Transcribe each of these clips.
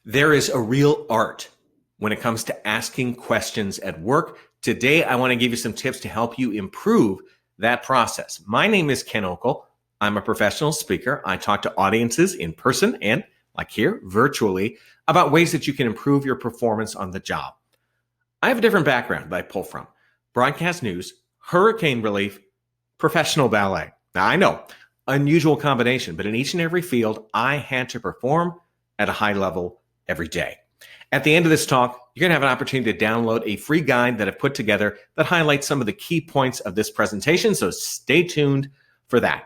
There is a real art when it comes to asking questions at work. Today, I want to give you some tips to help you improve that process. My name is Ken Okel. I'm a professional speaker. I talk to audiences in person and, like here, virtually, about ways that you can improve your performance on the job. I have a different background that I pull from: broadcast news, hurricane relief, professional ballet. Now, I know, unusual combination, but in each and every field, I had to perform at a high level every day. At the end of this talk, you're going to have an opportunity to download a free guide that I've put together that highlights some of the key points of this presentation, so stay tuned for that.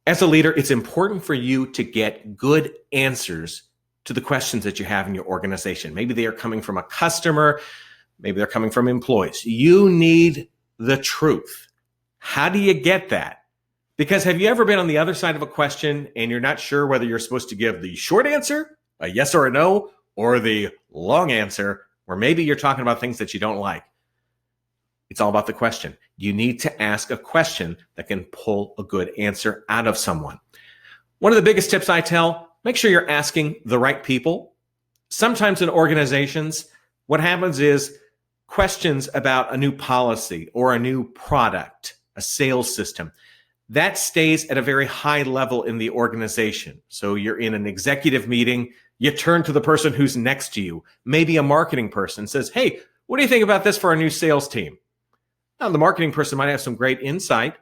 As a leader, it's important for you to get good answers to the questions that you have in your organization. Maybe they are coming from a customer, maybe they're coming from employees. You need the truth. How do you get that? Because have you ever been on the other side of a question and you're not sure whether you're supposed to give the short answer, a yes or a no, or the long answer, or maybe you're talking about things that you don't like? It's all about the question. You need to ask a question that can pull a good answer out of someone. One of the biggest tips I tell: make sure you're asking the right people. Sometimes in organizations, what happens is questions about a new policy or a new product, a sales system, that stays at a very high level in the organization. So you're in an executive meeting, you turn to the person who's next to you, maybe a marketing person, says, "Hey, what do you think about this for our new sales team?" Now, the marketing person might have some great insight,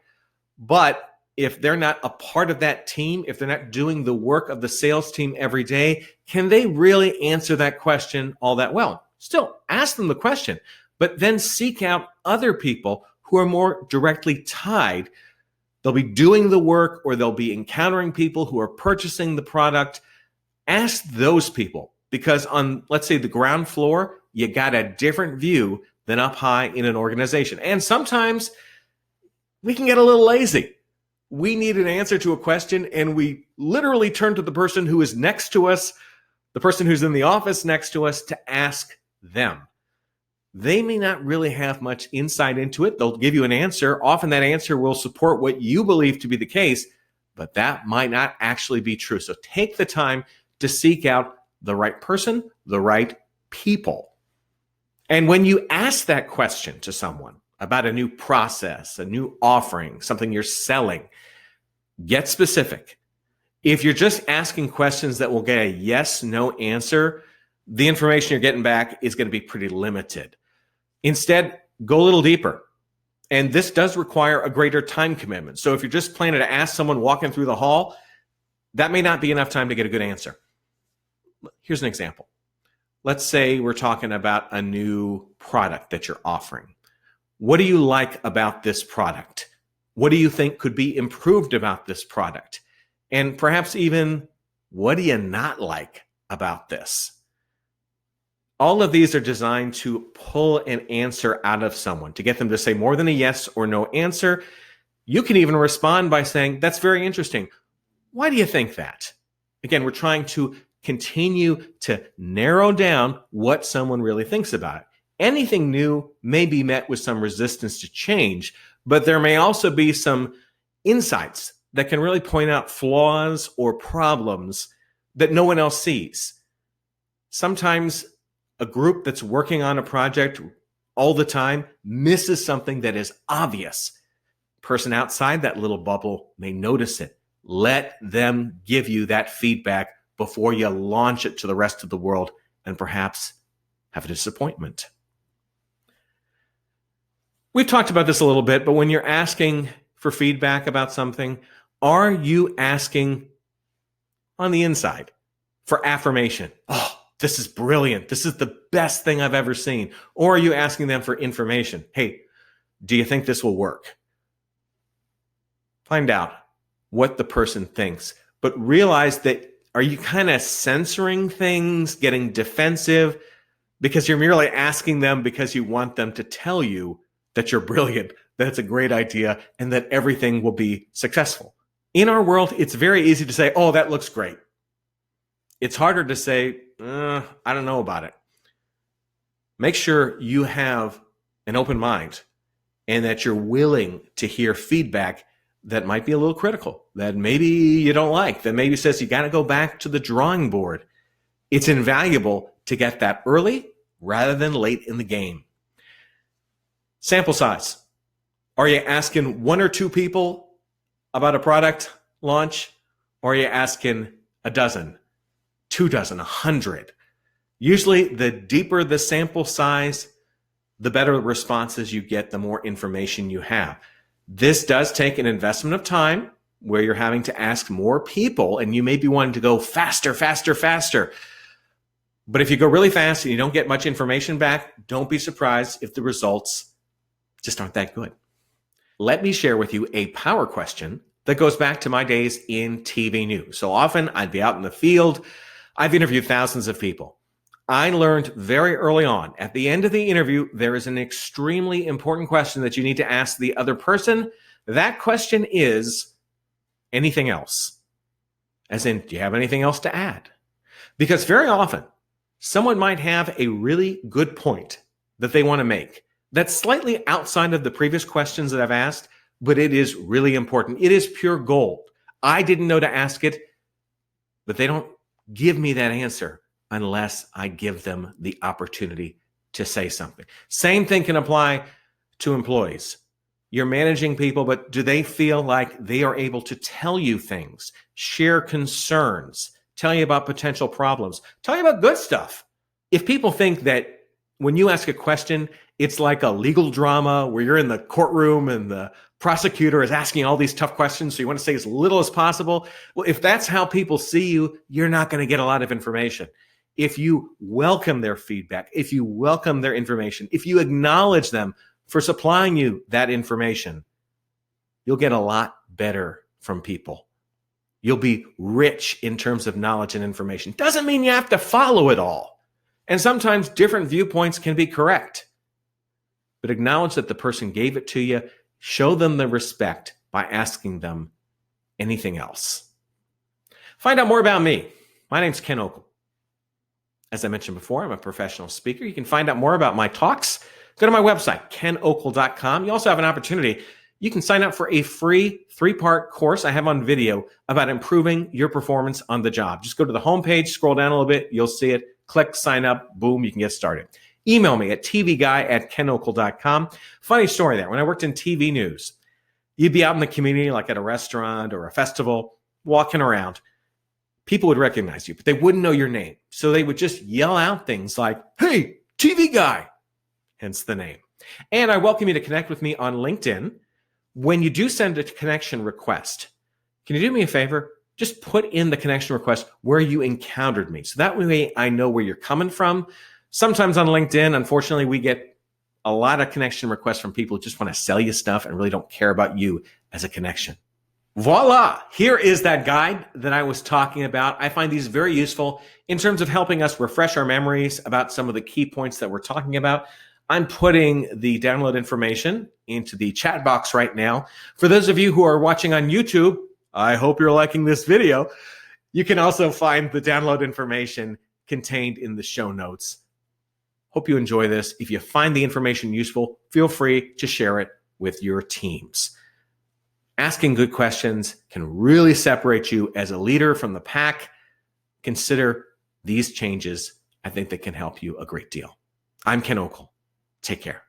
but if they're not a part of that team, if they're not doing the work of the sales team every day, can they really answer that question all that well? Still, ask them the question, but then seek out other people who are more directly tied. They'll be doing the work, or they'll be encountering people who are purchasing the product. Ask those people, because on, let's say, the ground floor, you got a different view than up high in an organization. And sometimes we can get a little lazy. We need an answer to a question, and we literally turn to the person who is next to us, the person who's in the office next to us, to ask them. They may not really have much insight into it. They'll give you an answer. Often that answer will support what you believe to be the case, but that might not actually be true. So take the time to seek out the right person, the right people. And when you ask that question to someone about a new process, a new offering, something you're selling, get specific. If you're just asking questions that will get a yes, no answer, the information you're getting back is going to be pretty limited. Instead, go a little deeper. And this does require a greater time commitment. So if you're just planning to ask someone walking through the hall, that may not be enough time to get a good answer. Here's an example. Let's say we're talking about a new product that you're offering. What do you like about this product? What do you think could be improved about this product? And perhaps even, what do you not like about this? All of these are designed to pull an answer out of someone, to get them to say more than a yes or no answer. You can even respond by saying, "That's very interesting. Why do you think that?" Again, we're trying to continue to narrow down what someone really thinks about it. Anything new may be met with some resistance to change, but there may also be some insights that can really point out flaws or problems that no one else sees. Sometimes a group that's working on a project all the time misses something that is obvious. The person outside that little bubble may notice it. Let them give you that feedback before you launch it to the rest of the world and perhaps have a disappointment. We've talked about this a little bit, but when you're asking for feedback about something, are you asking on the inside for affirmation? "Oh, this is brilliant. This is the best thing I've ever seen." Or are you asking them for information? "Hey, do you think this will work?" Find out what the person thinks, but realize that, are you kind of censoring things, getting defensive, because you're merely asking them because you want them to tell you that you're brilliant, that it's a great idea, and that everything will be successful? In our world, it's very easy to say, "Oh, that looks great." It's harder to say, "I don't know about it." Make sure you have an open mind and that you're willing to hear feedback that might be a little critical, that maybe you don't like, that maybe says you got to go back to the drawing board. It's invaluable to get that early rather than late in the game. Sample size. Are you asking one or two people about a product launch? Or are you asking a dozen, 2 dozen, 100? Usually, the deeper the sample size, the better responses you get, the more information you have. This does take an investment of time where you're having to ask more people, and you may be wanting to go faster, faster, faster. But if you go really fast and you don't get much information back, don't be surprised if the results just aren't that good. Let me share with you a power question that goes back to my days in TV news. So often I'd be out in the field. I've interviewed thousands of people. I learned very early on, at the end of the interview, there is an extremely important question that you need to ask the other person. That question is, anything else? As in, do you have anything else to add? Because very often, someone might have a really good point that they want to make that's slightly outside of the previous questions that I've asked, but it is really important. It is pure gold. I didn't know to ask it, but they don't give me that answer unless I give them the opportunity to say something. Same thing can apply to employees. You're managing people, but do they feel like they are able to tell you things, share concerns, tell you about potential problems, tell you about good stuff? If people think that when you ask a question, it's like a legal drama where you're in the courtroom and the prosecutor is asking all these tough questions, so you want to say as little as possible. Well, if that's how people see you, you're not going to get a lot of information. If you welcome their feedback, if you welcome their information, if you acknowledge them for supplying you that information, you'll get a lot better from people. You'll be rich in terms of knowledge and information. Doesn't mean you have to follow it all. And sometimes different viewpoints can be correct. But acknowledge that the person gave it to you. Show them the respect by asking them anything else. Find out more about me. My name's Ken Okel. As I mentioned before, I'm a professional speaker. You can find out more about my talks. Go to my website, kenokel.com. You also have an opportunity. You can sign up for a free 3-part course I have on video about improving your performance on the job. Just go to the homepage, scroll down a little bit. You'll see it. Click sign up. Boom, you can get started. Email me at tvguy@kenokel.com. Funny story there. When I worked in TV news, you'd be out in the community, like at a restaurant or a festival, walking around. People would recognize you, but they wouldn't know your name. So they would just yell out things like, "Hey, TV guy," hence the name. And I welcome you to connect with me on LinkedIn. When you do send a connection request, can you do me a favor? Just put in the connection request where you encountered me. So that way I know where you're coming from. Sometimes on LinkedIn, unfortunately, we get a lot of connection requests from people who just want to sell you stuff and really don't care about you as a connection. Voila! Here is that guide that I was talking about. I find these very useful in terms of helping us refresh our memories about some of the key points that we're talking about. I'm putting the download information into the chat box right now. For those of you who are watching on YouTube, I hope you're liking this video. You can also find the download information contained in the show notes. Hope you enjoy this. If you find the information useful, feel free to share it with your teams. Asking good questions can really separate you as a leader from the pack. Consider these changes. I think they can help you a great deal. I'm Ken Okel. Take care.